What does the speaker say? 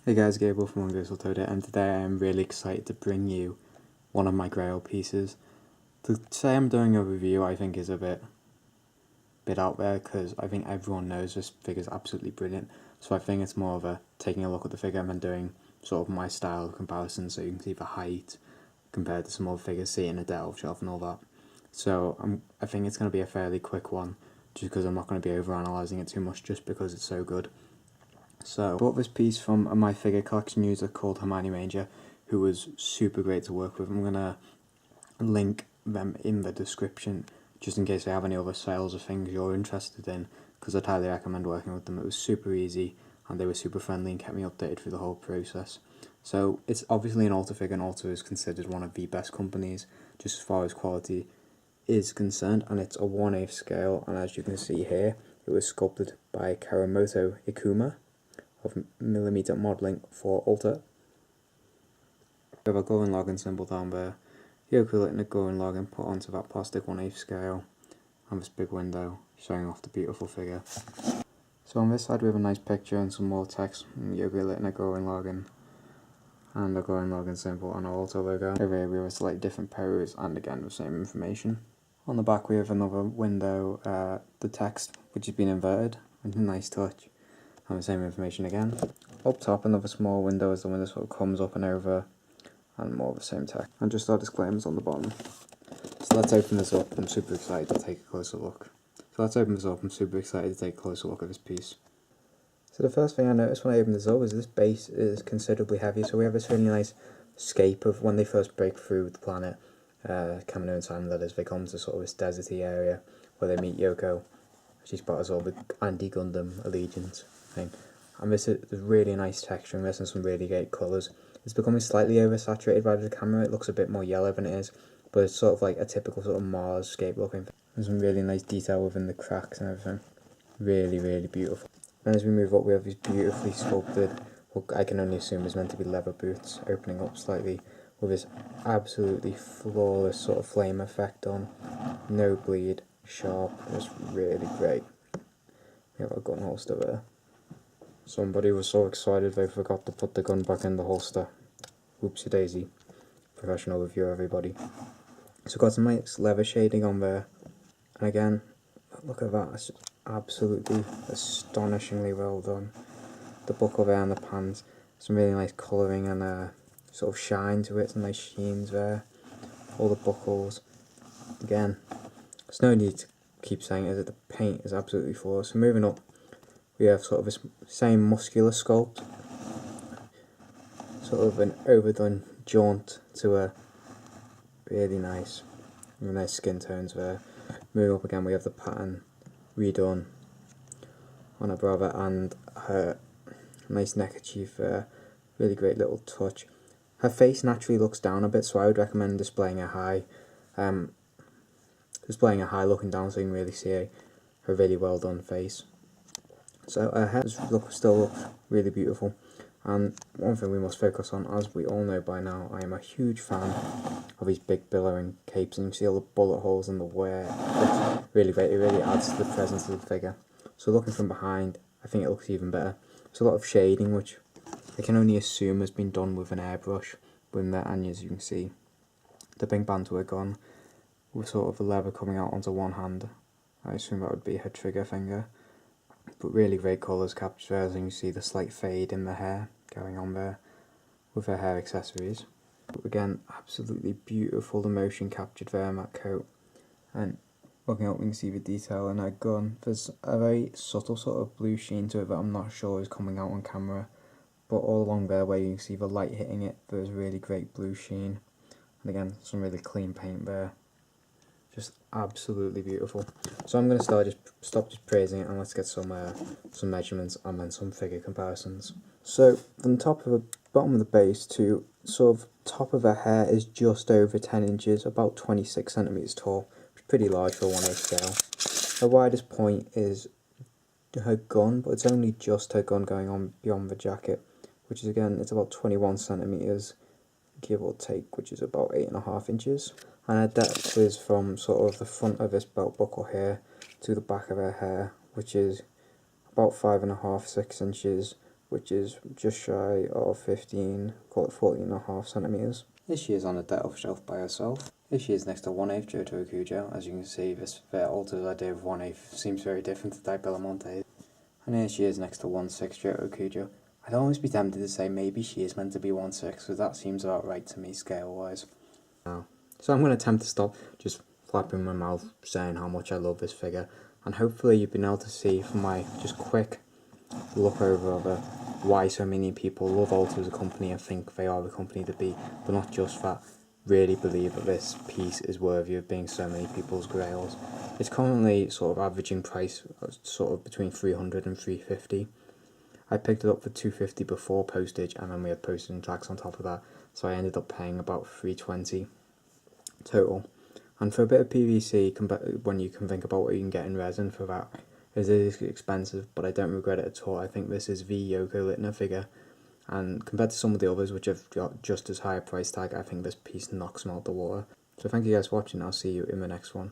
Hey guys, Gabriel from Untitled Chapter, and today I am really excited to bring you one of my grail pieces. To say I'm doing a review I think is a bit out there, because I think everyone knows this figure is absolutely brilliant, so I think it's more of a taking a look at the figure and then doing sort of my style of comparison, so you can see the height compared to some other figures, see it in a delve shelf and all that. So I think it's going to be a fairly quick one, just because I'm not going to be over-analysing it too much, just because it's so good. So I bought this piece from my figure collection user called Hermione Ranger, who was super great to work with. I'm going to link them in the description just in case they have any other sales or things you're interested in, because I'd highly recommend working with them. It was super easy and they were super friendly and kept me updated through the whole process. So it's obviously an Alta figure, and Alta is considered one of the best companies just as far as quality is concerned, and it's a 1/8 scale, and as you can see here, it was sculpted by Karamoto Ikuma of millimeter modelling for Alta. We have a Gurren Lagann symbol down there, Yoko Littner Gurren Lagann put onto that plastic 1/8 scale, and this big window showing off the beautiful figure. So on this side we have a nice picture and some more text, Yoko Littner Gurren Lagann, and the Gurren Lagann symbol on our Alta logo. Over here we have a slightly different pose, and again the same information. On the back we have another window, the text which has been inverted, a nice touch. And the same information again. Up top, another small window as the window sort of comes up and over, and more of the same text. And just our disclaimers on the bottom. So let's open this up. I'm super excited to take a closer look. at this piece. So the first thing I noticed when I opened this up is this base is considerably heavy. So we have this really nice scape of when they first break through the planet, Kamino time, that is, they come to sort of this deserty area where they meet Yoko. She's part of sort of the anti-Gundam allegiance thing. And this is really nice texture and this, and some really great colours. It's becoming slightly oversaturated by the camera. It looks a bit more yellow than it is, but it's sort of like a typical sort of Mars-scape looking. There's some really nice detail within the cracks and everything. Really, really beautiful. And as we move up, we have these beautifully sculpted, what I can only assume is meant to be leather boots, opening up slightly with this absolutely flawless sort of flame effect on. No bleed, sharp, just really great. We have a gun holster there. Somebody was so excited they forgot to put the gun back in the holster. Whoopsie daisy. Professional review, everybody. So got some nice leather shading on there. And again, look at that, it's absolutely astonishingly well done. The buckle there and the pants, some really nice colouring and sort of shine to it, some nice sheens there. All the buckles. Again, there's no need to keep saying it, the paint is absolutely flawless. So moving up, we have sort of this same muscular sculpt, sort of an overdone jaunt to a really nice skin tones there. Moving up again, we have the pattern redone on her brother and her nice neckerchief there. Really great little touch. Her face naturally looks down a bit, so I would recommend displaying her high. Looking down so you can really see her really well done face. So her hair still looks really beautiful. And one thing we must focus on, as we all know by now, I am a huge fan of these big billowing capes, and you see all the bullet holes in the wear. It's really great, it really adds to the presence of the figure. So looking from behind, I think it looks even better. There's a lot of shading, which I can only assume has been done with an airbrush within there, and as you can see, the pink bands were gone, with sort of the leather coming out onto one hand. I assume that would be her trigger finger. But really great colours captured there, as you can see the slight fade in the hair going on there with her hair accessories. But again, absolutely beautiful, the motion captured there in that coat. And looking up, we can see the detail in her gun. There's a very subtle sort of blue sheen to it that I'm not sure is coming out on camera. But all along there where you can see the light hitting it, there's really great blue sheen. And again, some really clean paint there. Just absolutely beautiful. So I'm going to stop praising it, and let's get some measurements and then some figure comparisons. So from bottom of the base to sort of top of her hair is just over 10 inches, about 26 centimeters tall, which is pretty large for a 1/8 scale. Her widest point is her gun, but it's only just her gun going on beyond the jacket, which is again, it's about 21 centimeters, give or take, which is about 8.5 inches. And her depth is from sort of the front of this belt buckle here to the back of her hair, which is about 5.5–6 inches which is just shy of 15, call it 14.5 centimeters. Here she is on the delve shelf by herself. Here she is next to 1/8 Johto Okujo. As you can see, this altered idea of 1/8 seems very different to Type Belamonte. And here she is next to 1/6 Johto Okujo. I'd almost be tempted to say maybe she is meant to be 1/6, because that seems about right to me scale-wise. So I'm going to attempt to stop just flapping my mouth saying how much I love this figure, and hopefully you've been able to see from my just quick look over why so many people love Alter as a company and think they are the company to be, but not just that, really believe that this piece is worthy of being so many people's grails. It's currently sort of averaging price sort of between 300 and 350. I picked it up for 250 before postage, and then we had postage and tax on top of that, so I ended up paying about 320 total. And for a bit of PVC, when you can think about what you can get in resin for that, it is expensive, but I don't regret it at all. I think this is the Yoko Littner figure, and compared to some of the others which have got just as high a price tag, I think this piece knocks them out the water. So thank you guys for watching. I'll see you in the next one.